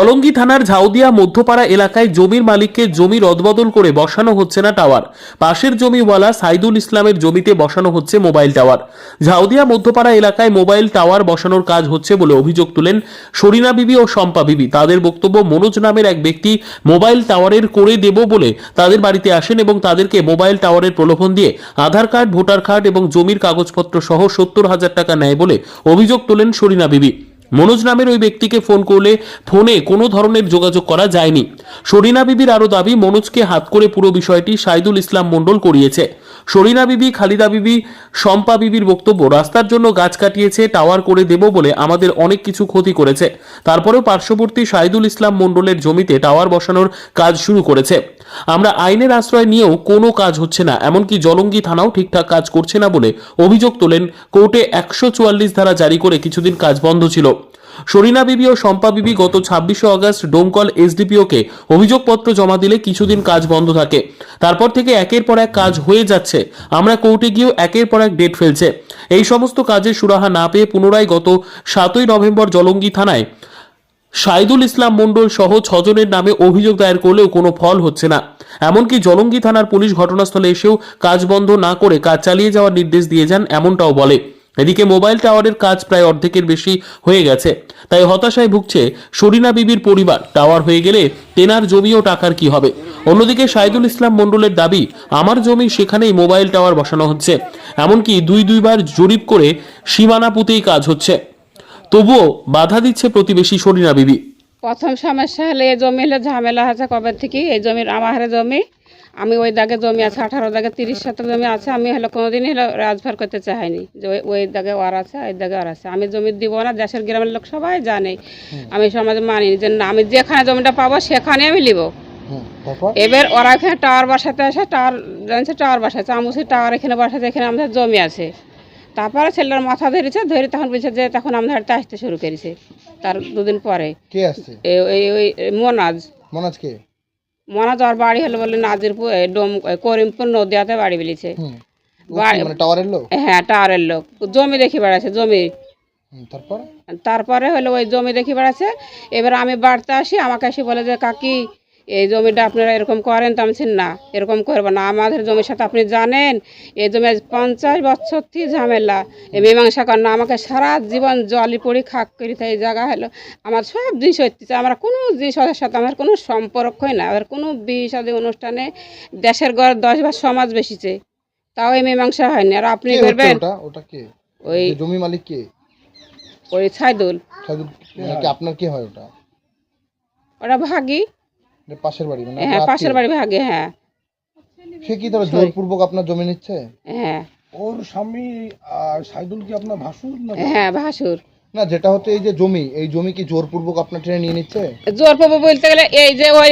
জলঙ্গি থানার ঝাউদিয়া মধ্যপাড়া এলাকায় জমির মালিককে জমি রদবদল করে বসানো হচ্ছে না টাওয়ার। পাশের জমিওয়ালা সাইদুল ইসলামের জমিতে বসানো হচ্ছে মোবাইল টাওয়ার। ঝাউদিয়া মধ্যপাড়া এলাকায় মোবাইল টাওয়ার বসানোর কাজ হচ্ছে বলে অভিযোগ তুলেন শরীনা বিবি ও শম্পা বিবি। তাদের বক্তব্য, মনোজ নামের এক ব্যক্তি মোবাইল টাওয়ারের করে দেব বলে তাদের বাড়িতে আসেন এবং তাদেরকে মোবাইল টাওয়ারের প্রলোভন দিয়ে আধার কার্ড, ভোটার কার্ড এবং জমির কাগজপত্র সহ 70,000 টাকা নেয় বলে অভিযোগ তোলেন শরীনা বিবি। মনোজ নামের ওই ব্যক্তিকে ফোন করলে ফোনে কোনো ধরনের যোগাযোগ করা যায়নি। শরীনা বিবির আরও দাবি, মনোজকে হাত করে পুরো বিষয়টি সাইদুল ইসলাম মণ্ডল করিয়েছে। শরীনা বিবি, খালিদা বিবি, শম্পা বিবির বক্তব্য, রাস্তার জন্য গাছ কাটিয়েছে, টাওয়ার করে দেব বলে আমাদের অনেক কিছু ক্ষতি করেছে। তারপরেও পার্শ্ববর্তী সাইদুল ইসলাম মণ্ডলের জমিতে টাওয়ার বসানোর কাজ শুরু করেছে। আমরা আইনের আশ্রয় নিয়েও কোনো কাজ হচ্ছে না, এমনকি জলঙ্গি থানাও ঠিকঠাক কাজ করছে না বলে অভিযোগ তোলেন। কোর্টে 144 ধারা জারি করে কিছুদিন কাজ বন্ধ ছিল। শরীনা বিবি ও শম্পা বিবি গত 26শে আগস্ট ডোমকল এসডিপিওকে অভিযোগপত্র জমা দিলে কিছুদিন কাজ বন্ধ থাকে। তারপর থেকে একের পর এক কাজ হয়ে যাচ্ছে। আমরা কোর্টে গিয়েও একের পর এক ডেট ফেলছে। এই সমস্ত কাজের সুরাহা না পেয়ে পুনরায় গত 7ই নভেম্বর জলঙ্গি থানায় সাইদুল ইসলাম মণ্ডল সহ 6 জনের নামে অভিযোগ দায়ের করলেও কোনো ফল হচ্ছে না। এমনকি জলঙ্গি থানার পুলিশ ঘটনাস্থলে এসেও কাজ বন্ধ না করে কাজ চালিয়ে যাওয়ার নির্দেশ দিয়ে যান, এমনটাও বলে। এদিকে মোবাইল টাওয়ারের কাজ প্রায় অর্ধেকের বেশি হয়ে গেছে, তাই হতাশায় ভুগছে শরীনা বিবির পরিবার। টাওয়ার হয়ে গেলে তেনার জমি ও টাকার কি হবে? অন্যদিকে সাইদুল ইসলাম মণ্ডলের দাবি, আমার জমি, সেখানেই মোবাইল টাওয়ার বসানো হচ্ছে, এমনকি দুইবার জরিপ করে সীমানা পুঁতেই কাজ হচ্ছে। তবুও বাধা দিচ্ছে প্রতিবেশী শরীনা বিবি। প্রথম সমস্যা হলে এই জমি হলে ঝামেলা আছে কবে থেকে। এই জমির আমার জমি, আমি ওই দাগে জমি আছে 18 দাগে 30 শতক জমি আছে। আমি হলো কোনোদিনই হলো ট্রান্সফার করতে চাইনি যে ওই দাগে ওর আছে, ওই দাগে ওর আছে। আমি জমি দিব না, দেশের গ্রামের লোক সবাই জানে। আমি সমাজে মানি যে না, আমি যেখানে জমিটা পাবো সেখানে আমি নিব। এবার ওরা এখানে টাওয়ার বসাতে আসে, টাওয়ার জানছে টাওয়ার বসাচ্ছে, আমি বলছি টাওয়ার এখানে বসাতে, এখানে আমাদের জমি আছে। তারপরে ছেলের মাথা ধরেছে, ধরে তখন বলছে যে তখন আমাদের হাতে আসতে শুরু করেছে। তার দুদিন পরে কে আসছে? ওই মনাজ কে? মনাজ ওর বাড়ি হলো বলে নাজিরপুর, করিমপুর নদিয়াতে বাড়ি বেরিয়েছে। টাওয়ারের লোক? হ্যাঁ, টাওয়ারের লোক। জমি দেখি বেড়াচ্ছে, জমি। তারপরে হলো ওই জমি দেখি বেড়াচ্ছে। এবার আমি বাড়িতে আসি, আমাকে এসে বলে যে কাকি এই জমিটা আপনারা এরকম করেন। তো আমি না, এরকম করবো না, আমাদের জমির সাথে আপনি জানেন এই জমি 50 বছর থেকে ঝামেলা, এই মীমাংসা করেন না। আমাকে সারা জীবন জলি পড়ি খাক করি, এই জায়গা হলো আমার সব জিনিস হচ্ছে। আমার কোনো জিনিসের সাথে আমার কোনো সম্পর্কই না। আমার কোনো বিয়ে শাদী অনুষ্ঠানে দেশের ঘর 10 বার সমাজ বেশিছে, তাও এই মীমাংসা হয়নি। আর আপনি করবেন? ওই জমি মালিক কে? ওই সাইদুল। আপনার কি হয় ওটা? ওটা ভাগি, পাশের বাড়ি? হ্যাঁ, পাশের বাড়ি ভাগে। হ্যাঁ, সে কি তাহলে জোরপূর্বক আপনার জমি নিচ্ছে? হ্যাঁ। ওর স্বামী সাইদুল কি আপনার ভাসুর? হ্যাঁ, ভাসুর। না, যেটা হচ্ছে এই যে জমি, এই জমি কি জোরপূর্বক আপনার ট্রেনে নিয়ে নিচ্ছে? জোরপূর্বক বলতে গেলে এই যে ওই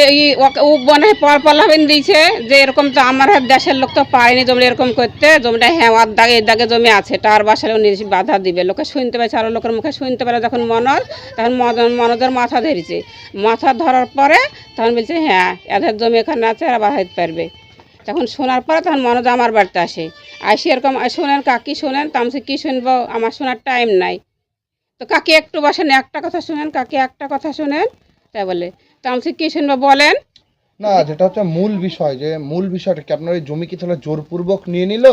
বনে পলাবেন দিয়েছে যে এরকম, তো আমার দেশের লোক তো পারেনি জমি এরকম করতে। জমিটা হ্যাঁ ওর দাগে এই দাগে জমি আছে, টাওয়ার বাসালেও বাধা দিবে। লোকে শুনতে পাচ্ছে, আরো লোকের মুখে শুনতে পারে। যখন তখন মনোজের মাথা ধরেছে। মাথা ধরার পরে তখন বলছে হ্যাঁ এদের জমি এখানে আছে, এরা বাধা দিতে পারবে। তখন শোনার পরে তখন মনোজ আমার বাড়িতে আসে। এরকম শোনেন কাকি, শোনেন। তো আমি কি শুনবো, আমার শোনার টাইম নাই। তো কাকি একটু বসেন, একটা কথা শুনেন কাকি, একটা কথা শুনেন। তাই বলে তো আমি কি শুনবো বলেন? না, যেটা হচ্ছে মূল বিষয়, যে মূল বিষয়টা কি আপনার এই জমি কি তাহলে জোরপূর্বক নিয়ে নিল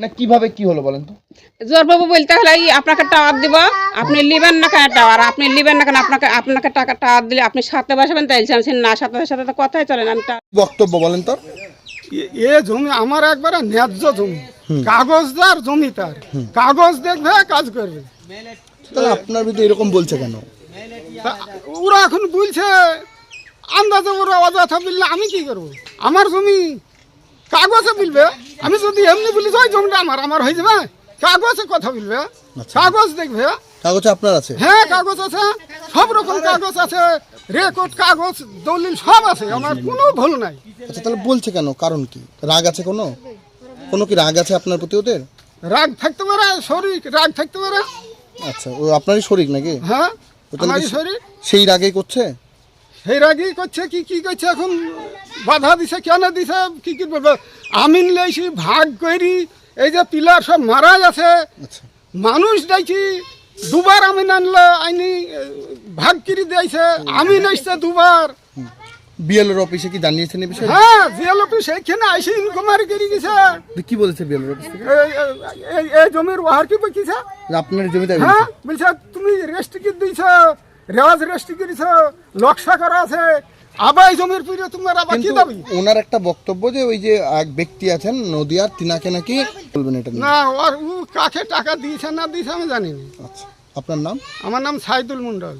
না কিভাবে কি হলো বলেন তো? জোরপূর্বক বলতে হলে আপনাকে টাওয়ার দিব, আপনি নেবেন না কেন টাওয়ার? আপনি নেবেন না কেন? আপনাকে টাকা টাওয়ার দিলে আপনি সাথে বসাবেন। তাই আমি না, সাথে তো কথাই চলেন। আমি বক্তব্য বলেন তো। এ জমি আমার একবারে ন্যায্য জমি, কাগজদার জমি, তার কাগজ দেখবে কাজ করবে। তাহলে আপনার ভিতরে এরকম বলছে কেন? ওরা এখন বলছে আন্দাজে, ওরা অযথা বললে আমি কি করবো? আমার জমি কাগজে বলবে। আমি যদি এমনি বলি ওই জমিটা আমার হয়ে যাবে, কাগজে কথা বলবে, কাগজ দেখবে। কাগজ আপনার আছে? হ্যাঁ, কাগজ আছে, সব রকম কাগজ আছে, রেকর্ড কাগজ দলিল সব আছে, আমার কোনো ভুল নাই। আচ্ছা, তাহলে বলছে কেন? কারণ কি? রাগ আছে কোনো কি রাগ আছে আপনার প্রতি ওদের? রাগ থাকতে পারে, শরীর রাগ থাকতে পারে। আচ্ছা, ও আপনারই শরীর নাকি? হ্যাঁ, আমারই শরীর। সেই রাগেই করছে? সেই রাগেই করছে। কি করছে এখন? বাধা দিছে, কেন দিছে কি বলবো? আমি নিলেছি ভাগ করি, এই যে পিলার সব মারা আছে, মানুষ দেখি দুবার আমি আনলো আইনি ভাগ করে দিয়েছে, আমি নিচ্ছে দুবার। বিএলওর অফিসে কি জানিয়েছেন এই বিষয়ে? হ্যাঁ, জিএল অফিস এখানে আইসি ইনকোয়ারি করে গেছে। কি বলেছে বিএলওর অফিস থেকে? এই জমির ওহার কি বকিছে? যে আপনার জমিতে হ্যাঁ, বলছে তুমি রেস্ট্রিক্ট দিছ, রেওয়াজ রেস্ট্রিক্ট দিছ, নকশা করা আছে, আবার এই জমির পুরো তোমার আবার কি কিন্তু দাবি? ওনার একটা বক্তব্য যে ওই যে এক ব্যক্তি আছেন নদিয়ার, তিনাকে নাকি বলবেন এটা নিয়ে। না, ওর ও কাকে টাকা দিয়েছে না দিয়েছে আমি জানি না। আচ্ছা, আপনার নাম? আমার নাম সাইদুল মন্ডল।